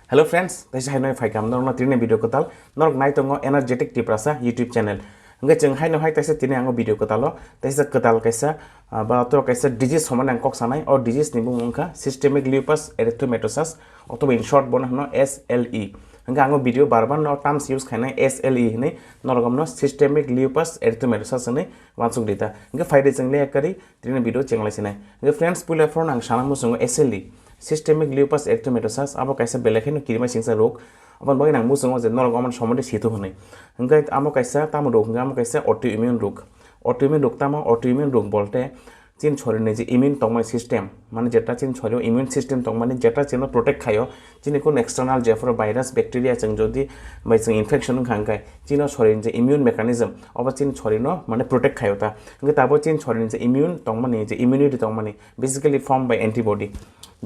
Hello friends, this is Hainoi Faikam. Normal trine video kotal. Norok nai tongo energetic tiprasa YouTube channel. Nge cheng Hainoi Hai taisa tine ango video kotalo. Taisa kotal kaisa ba to kaisa disease homan angkok sanai or disease nibu mungka systemic lupus erythematosus atau in short bona hno SLE. Nge ango video barban no terms use khainai SLE hne norogam no systemic lupus erythematosus hne wansuk dita. Nge faide chengle ekari trine video chenglai sinai. Nge friends pula phone ang sana musungo SLE. Systemic lupus erythematosus abo kaisa belekhen kirima singsa rog aban boy nang musungo je norog aman somode situ honai hingkai amo kaisa tamo rog amo kaisa autoimmune rog tamo autoimmune rog bolte chin chorine je immune tongmai system মানে যেটা চিন ছড়িও immune system তং মানে যেটা চিন protect খায়ো চিনি কোন external জেফর virus bacteria চং যদি বাই চং ইনফেকশন খাঙ্কাই চিন ছড়িন যে ইমিউন মেকানিজম অবা চিন ছড়িনো মানে প্রোটেক্ট খায়ো তা কিন্তু তাবো চিন ছড়িন যে ইমিউন তং মানে যে ইমিউনিটি তং মানে বেসিক্যালি ফর্ম বাই অ্যান্টিবডি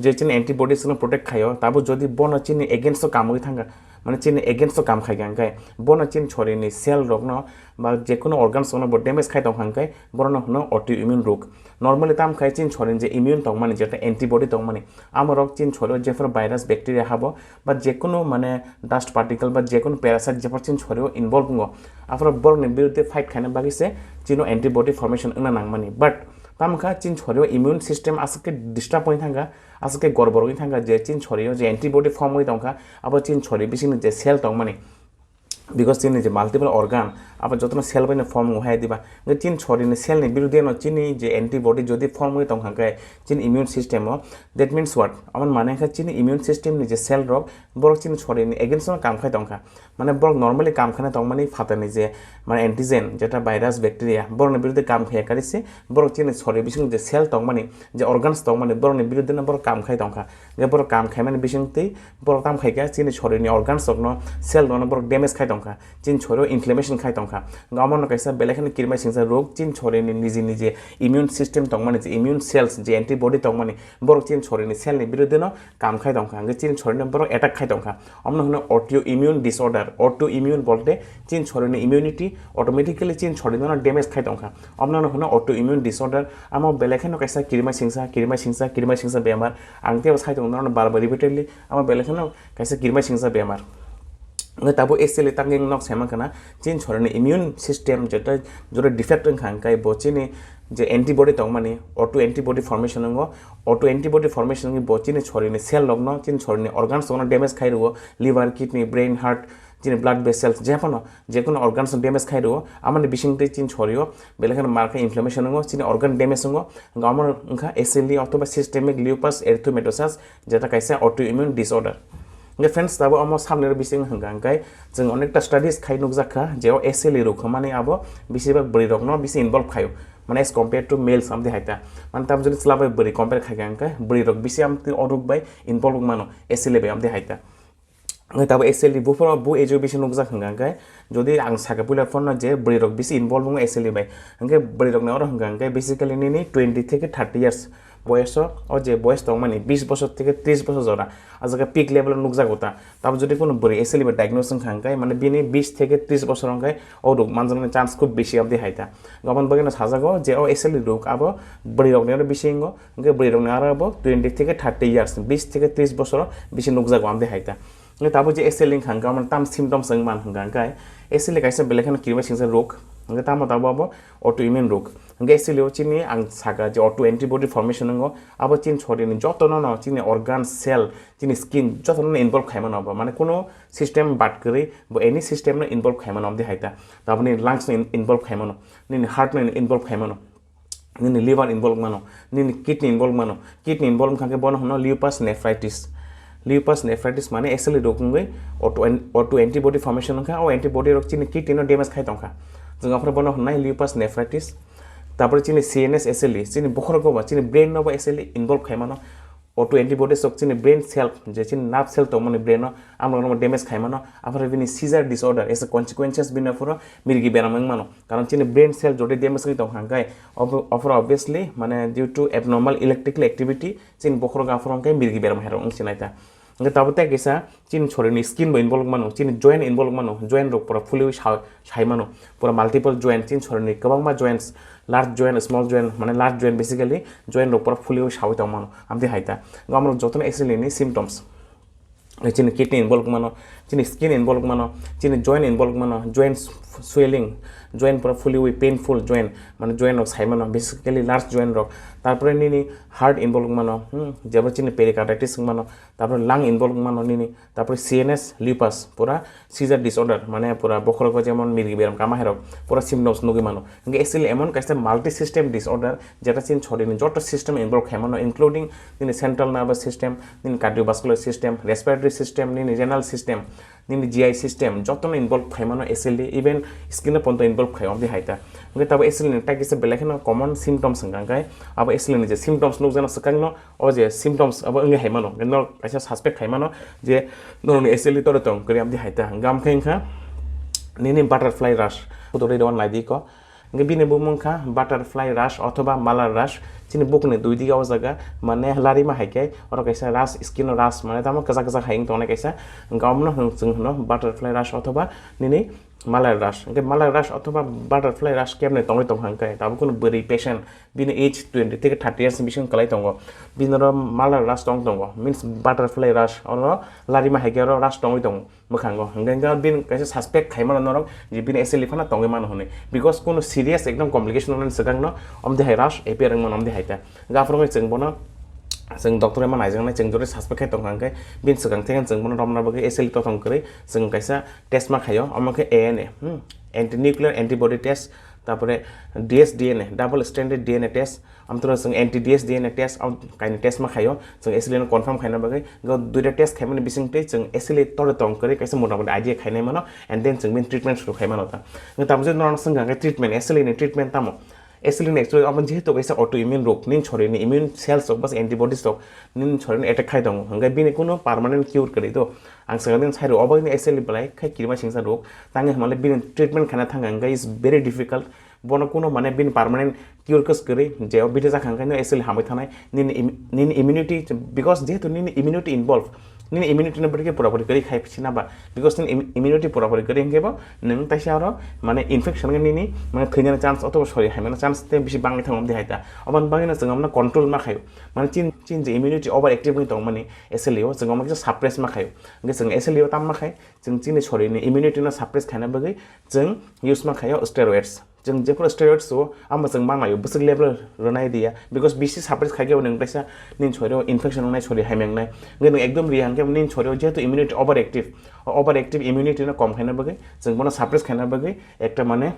যে চিন অ্যান্টিবডি সঙ্গে প্রোটেক্ট খায়ো তাবো যদি বন চিন এগেইনস্ট কামই থাঙ্গা মানে চিন এগেইনস্ট কাম খাই গাঙ্কাই বন চিন ছড়িনি সেল রোগ ন বা যে কোনো অর্গানস ন ড্যামেজ খাই তং খাঙ্কাই বরন হনো অটো ইমিউন রোগ নরমালি তাম খাই চিন ছড়িন যে ইমিউন তং মানে যেটা অ্যান্টিবডি তং মানে আমার চিন ছড়িও যেফর ভাইরাস ব্যাকটেরিয়া হাবো বা যে কোনো মানে ডাস্ট পার্টিকল বা যে কোনো প্যারাসাইট যেফর চিন ছড়িও ইনভলভ গো আফর বরন বিরুদ্ধে ফাইট খাইনা বাগিছে চিনো অ্যান্টিবডি ফর্মেশন না নাংমানি বাট তামখা চিন ছড়িও ইমিউন সিস্টেম আজকে ডিস্টার্ব হই থাঙ্গা আজকে গড়বড় হই থাঙ্গা যে চিন ছড়িও যে অ্যান্টিবডি ফর্ম হই তংখা আবার চিন ছড়ি বিসিনি যে সেল তং মানে because চিনি যে মাল্টিপল অর্গান আবার যত সেল বাইনে ফর্ম হয়ে দিবা চিন ছড়িনি সেলনি বিরুদ্ধে ন চিনি যে অ্যান্টিবডি যদি ফর্ম হই তংখায় চিন immune system that means what আমার মানে চিনি ইমিউন সিস্টেম যে সেল রোগ বড় চিনি ছড়িনি এগেইনস্ট কাম খায় তংখা মানে বড় নরমালি কাম খানে তং মানে ফাতানি যে মানে অ্যান্টিজেন যেটা ভাইরাস ব্যাকটেরিয়া বড় বিরুদ্ধে কাম খায় কারিছে বড় চিনি ছড়ি বিসিং যে সেল তং মানে যে অর্গানস তং মানে বড় বিরুদ্ধে না বড় কাম খায় তংখা যে বড় কাম খায় মানে বিসিংতেই বড় কাম খাইকা চিনি ছড়িনি অর্গানস ন সেল ন বড় ড্যামেজ খায় তংখা চিন ছড়িও ইনফ্লেমেশন খাই তংখা গামন কাইসা বেলেখানে কিরমাই সিংসা রোগ চিন ছড়িনি নিজে নিজে ইমিউন সিস্টেম তং মানে যে ইমিউন সেলস যে অ্যান্টিবডি তং মানে বড় চিন ছড়িনি সেলনি বিরুদ্ধে ন কাম খাই তংখা চিন ছড়িনি বড় অ্যাটাক খাই তংখা অমন হনো auto immune disorder auto immune বলতে চিন ছড়িনি ইমিউনিটি অটোমেটিক্যালি চিন ছড়িনি ন ড্যামেজ খাই তংখা অমন হনো অটো ইমিউন ডিসঅর্ডার আমো বেলেখানে কাইসা কিরমাই সিংসা বেমার আংতেও সাই তং ন বারবার রিপিটেডলি আমো বেলেখানে কাইসা কিরমাই সিংসা বেমার তাবো SLE তাঙ্গিং নক সেমাখানা চিন ছড়িনি ইমিউন সিস্টেম যেটা যেটা ডিফেক্ট খাঙ্কাই বচিনি যে অ্যান্টিবডি তং মানে auto antibody formation auto antibody formation বচিনি ছড়িনি সেল লগ্ন চিন ছড়িনি অর্গানস তং ড্যামেজ খাই রো লিভার কিডনি ব্রেন হার্ট চিনি ব্লাড ভেসেলস যে কোনো অর্গানস ড্যামেজ খাই রো আমার বিশিংতে চিন ছড়িও বেলেখানে মার্কা ইনফ্লামেশন চিনি অর্গান ড্যামেজ আমার ওখা SLE অথবা সিস্টেমিক লিউপাস এরিথেমেটোসাস যেটা কাইসা অটো ইমিউন ডিসঅর্ডার फ्रेंड्स दाबो आमो सामने बिसिं हंगांगाय जों अनेकटा स्टाडिज खाय नुकजाखा जेव SLE रोग माने आबो बिसिबा बरि रोग न बिसि इनभल्व खायो माने एज कम्पेयर टू मेल्स आमदे हायता माने ताम जदि स्लाबाय बरि कम्पेयर खायगांगाय बरि रोग बिसि आमते अरुग बाय इनभल्व मानो SLE बाय आमदे हायता ताबो SLE बुफोर बु एजो बिसि नुकजाख हंगांगाय जदि आं सागा पुला फन जे बरि रोग बिसि इनभल्व SLE बाय हंगे बरि रोग न हंगांगाय बेसिकली नि 20 থেকে 30 ইয়ার্স বয়স ও যে বয়স তং মানে 20 বছর থেকে 30 বছর জরা আজকে পিক লেভেল নুকজাগতা তারপর যদি কোনো বড় SLE বা ডায়াগনোসিস খাঙ্কাই মানে বিনি 20 থেকে 30 বছর অঙ্কায় ও রোগ মানজনের চান্স খুব বেশি অবধি হাইতা গমন বগেনা সাজাগো যে ও SLE রোগ আবো বড়ি রোগ নের বেশি ইঙ্গো বড়ি রোগ নের আবো 20 থেকে 30 ইয়ার্স 20 থেকে 30 বছর বেশি নুকজাগো অবধি হাইতা তারপর যে SLE খাঙ্কা মানে তাম সিমটমস মান খাঙ্কাই SLE কাইসা বেলেখানে কিরবা সিংসা রোগ তামো তাবো অটো ইমিউন রোগ SLE চিনি আং সাগা যে অটো অ্যান্টিবডি ফর্মেশন আবার চিন ছড়িনি যত ন চিনি অর্গান সেল চিনি স্কিন যত ইনভলভ খাইমান হবো মানে কোনো সিস্টেম বাদ করে বা এনি সিস্টেম ইনভলভ খাইমান অবধি হাইতা তারপর লাংস ইনভলভ খাইমানো নিনি হার্ট ইনভলভ খাইমানো নিনি লিভার ইনভলভ মানো নিনি কিডনি ইনভলভ খাকে বন হনো লিউপাস নেফ্রাইটিস মানে SLE রোগ অটো অ্যান্টিবডি ফর্মেশন খা ও অ্যান্টিবডি রোগ চিনি কিডনি ড্যামেজ খাই তংখা जों आपरा बन हनाय लिउपास नेफ्राइटिस तापर चिनि CNS SLE चिनि बखरगोबा चिनि ब्रेन नबा SLE इनभल्व खायमानो ऑटो एंटीबॉडी सक चिनि ब्रेन सेल जे चिनि नार्व सेल तो माने ब्रेन आमरा डैमेज खायमानो आपरा बिनि seizure disorder as a consequences बिना फरो मिरगि बेराम मानो कारण चिनि ब्रेन सेल जोडे डैमेज खै तंखांगाय अफर ऑब्वियसली माने due to abnormal electrical activity चिनि बखरगा फरंगाय मिरगि बेराम हेरो सिनायता ताबते कैसा चिन छोड़नी स्किन इनभल्व मानो चिन जॉइंट इनभल्व मानो जॉइंट रोग पूरा फुली साइ मानो पूरा मल्टीपल जॉइंट चिन छोड़नी गोबां joints large joint small joint माने लार्ज जॉइंट बेसिकली जॉइंट रोग पूरा फुली साइ मानो आमदे हाइता गामर जतन SLE नि symptoms chini kidney involved mano chini skin involved mano chini joint involved mano joint swelling joint pura fully we painful joint মানে joint of sai mano basically large joint rok তারপরে নিনি heart involve মানো যেমন চিনি pericarditis মানো তারপরে lung involve মানো নিনি তারপরে CNS lupus পুরা সিজার ডিসঅর্ডার মানে পুরা বখরক যেমন মির্গি বেরাম কামাহেরক পুরা সিমটমস নুগি মানো কিন্তু এসএলই এমন কাছে মাল্টি সিস্টেম ডিসঅর্ডার যেটা চিন ছড়িনি যত সিস্টেম ইনভলভ হয় মানো ইনক্লুডিং নিনি সেন্ট্রাল নার্ভাস সিস্টেম নিনি কার্ডিওভাস্কুলার সিস্টেম রেসপিরেটরি সিস্টেম নিনি জেনারেল সিস্টেম নিনি জিআই সিস্টেম যত ইনভলভ হয় মানো এসএলই ইভেন স্কিনে পর্যন্ত ইনভলভ হয় অবধি হাইতা ओके तब एसएलई टा किसे बेलेखनो कॉमन सिम्पटम्स हंगाय अब एसएलई जे सिम्पटम्स नुक जन सकांगनो ओ जे सिम्पटम्स अब अंगे हाइमानो नो काइसा सस्पेक्ट हाइमानो जे नो एसएलई तोर तंग करि आमदि हाइता गाम खेंखा निनि बाटारफ्लाई राश उदरे दन लाइदि को ओके बिने बुमंखा बाटारफ्लाई राश अथवा मालार राश चिनि बुकने दुई दिगा ओ जगा माने लारि मा हाइके और काइसा राश स्किन राश माने तामा कजा कजा हाइंग तने काइसा गामनो जोंनो बाटारफ्लाई राश अथवा निनि मालार राश ओके मालार राश अथवा बाटारफ्लाई राश केमने तंगै तंहांकाय दाबो कोनो बोरै पेशेंट बिनि एज 20 থেকে 30 ইয়াर्स बिसिम कलाय तंगो बिनर मालार राश तंगो मीन्स बाटारफ्लाई राश और लारिमा हाइके और राश तंगै तंगो मखांगो हंगेंगा बिन कैसे सस्पेक्ट खाइमा नरक जे बिन एसएलई फना तंगै मान होने बिकॉज कोनो सीरियस एकदम कॉम्प्लिकेशन होने सगांगनो अमदे हाइ राश एपियरिंग मन अमदे हाइता गाफरङै जों बनो जों डक्टर एमा नायजोंनाय जों जरे सस्पेक्ट तंहांकाय बिन सगां थेगन जों बनो रमना बगे एसएलई तंग करै जों कैसा टेस्ट मा खायो अमके ANA anti nuclear antibody test तारपरे dsDNA double stranded DNA test आमतर जों एंटी डीएसडीएनए टेस्ट आउ काइने टेस्ट मा खायो जों एसएलई न कन्फर्म खाइना बगे गो दुइटा टेस्ट खाइमाने बिसिंगते जों एसएलई तरे तंग करै कैसे मोटामोटी आइडिया खाइनाय मानो एन्ड देन जों बिन ट्रिटमेन्ट सुरु खाइमानो ता तामजे नरन संगांगे ट्रिटमेन्ट एसएलई नि ट्रिटमेन्ट तामो एसएलई एक्चुअली अपन जेहेतु कैसे ऑटो इम्यून रोग निन छोरेनि इम्यून सेल्स ऑफ बस एंटीबॉडीज तो निन छोरेनि अटैक खाइ दङ हंगाय बिनि कुनो परमानेंट क्यूर करै तो आं सगदिन साइरो अबनि एसएलई बलाय खाइ किरमा सिंसा रोग तांगे हमले बिन ट्रिटमेंट खाना थांगा इज वेरी डिफिकल्ट बनो कुनो माने बिन परमानेंट क्यूर कस करै जे बिदि जाखांखायनो एसएलई हामै थानाय निन इम्यूनिटी बिकॉज जेहेतु निन इम्यूनिटी इन्वॉल्व निन इम्यूनिटी न बरके पुरापुरी करी खाइ फिसिनाबा बिकॉज निन इम्यूनिटी पुरापुरी करी हेंगेबो नों ताइसा आरो माने इन्फेक्शन निनि माने थैनाय चान्स अथवा सरि हाइमाना चान्स ते बिसि बाङै थांगम दे हाइता अबन बाङैना जों हमना कंट्रोल मा खायो माने चिन जे इम्यूनिटी ओवर एक्टिव नि दं माने एसएलई जों हमना सप्रेस मा खायो जों एसएलई ताम मा खाय जों चिनि सरिनि इम्यूनिटी न सप्रेस खाना बगै जों युज मा खायो स्टेरॉइड्स जों जेफोर स्टेरॉइड्स हो आम जों मांगायो बुसक लेवल रनाय दिया बिकॉज बिसि सप्रेस खायगे नों ताइसा निन सरियो इन्फेक्शन होनाय सरि हाइमेंनाय नों एकदम रिहांगे निन सरियो जेहेतु इम्यूनिटी ओवर एक्टिव इम्यूनिटी न कम खाना बगै जों बना सप्रेस खाना बगै एकटा माने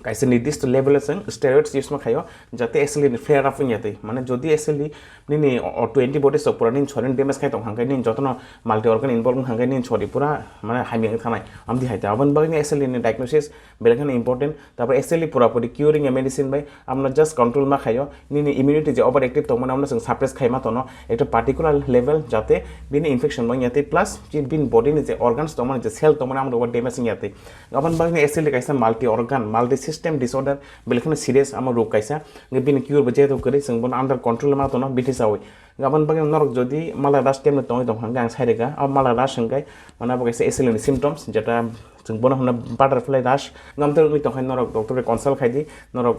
कैसे निर्दिष्ट लेवल जों स्टेरॉइड्स यूज मा खायो जाते एसएलई फ्लेयर अप याते माने जदि एसएलई निनि ऑटो एंटीबॉडीज पुरा निन छरेन डैमेज खाय दं हांगाय निन जतन माल्टी ऑर्गन इन्वॉल्व हांगाय निन छरि पुरा माने हाइमें थानाय आमदि हाइता अबन बागनि एसएलई नि डायग्नोसिस बेलेखान इम्पोर्टेंट तापर एसएलई पुरा पुरी क्यूरिंग ए मेडिसिन बाय आमना जस्ट कंट्रोल मा खायो निनि इम्यूनिटी जे ओवर एक्टिव दं माने आमना जों सप्रेस खायमा तनो एकटा पार्टिकुलर लेवल जाते बिनि इन्फेक्शन मा याते प्लस बिन बॉडी नि जे ऑर्गन्स दं माने जे सेल दं माने आमना ओवर डैमेज याते अबन बागनि एसएलई कैसा multi organ multi system disorder बेलेखान सीरियस आम रोग कैसा बिन क्यूर बजे तो करी जों बन अंडर कंट्रोल मा तनो बिथिसावै गाबन बागै नरक जदि माला रास केमने तंगै दं हांगा आं साइरेगा आ माला रास हंगाय माना बगैसे एसएलई नि सिम्पटम्स जेटा जों बन हमना बाटारफ्लाई रास गामतर नि तंगै नरक डॉक्टर कन्सल्ट खाइदि नरक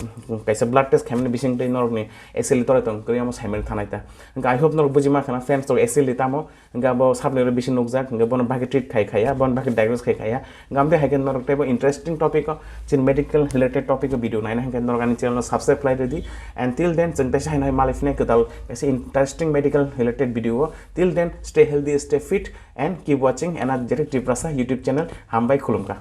कैसे ब्लड टेस्ट खाइमने बिसिंग दै नरक नि एसएलई तरे तंग करी आम साइमेल थानायता आई होप नरक बुजिमा खाना फ्रेंड्स तो एसएलई तामो गाबो साबने बिसिं नोकजाक बन बागै ट्रिट खाया बन बागै डायग्नोस खाया गामते हाइके नरक टेबो इंटरेस्टिंग टॉपिक जिन मेडिकल रिलेटेड टॉपिक वीडियो नायना हाइके नरक आनि चैनल सब्सक्राइब खालाय रेडी एंड टिल देन जों ताइसा हाइनाय मालिफने कदाल कैसे interesting medical related video. Till then, stay healthy, stay fit, and keep watching another YouTube channel. Hambai Khulumka.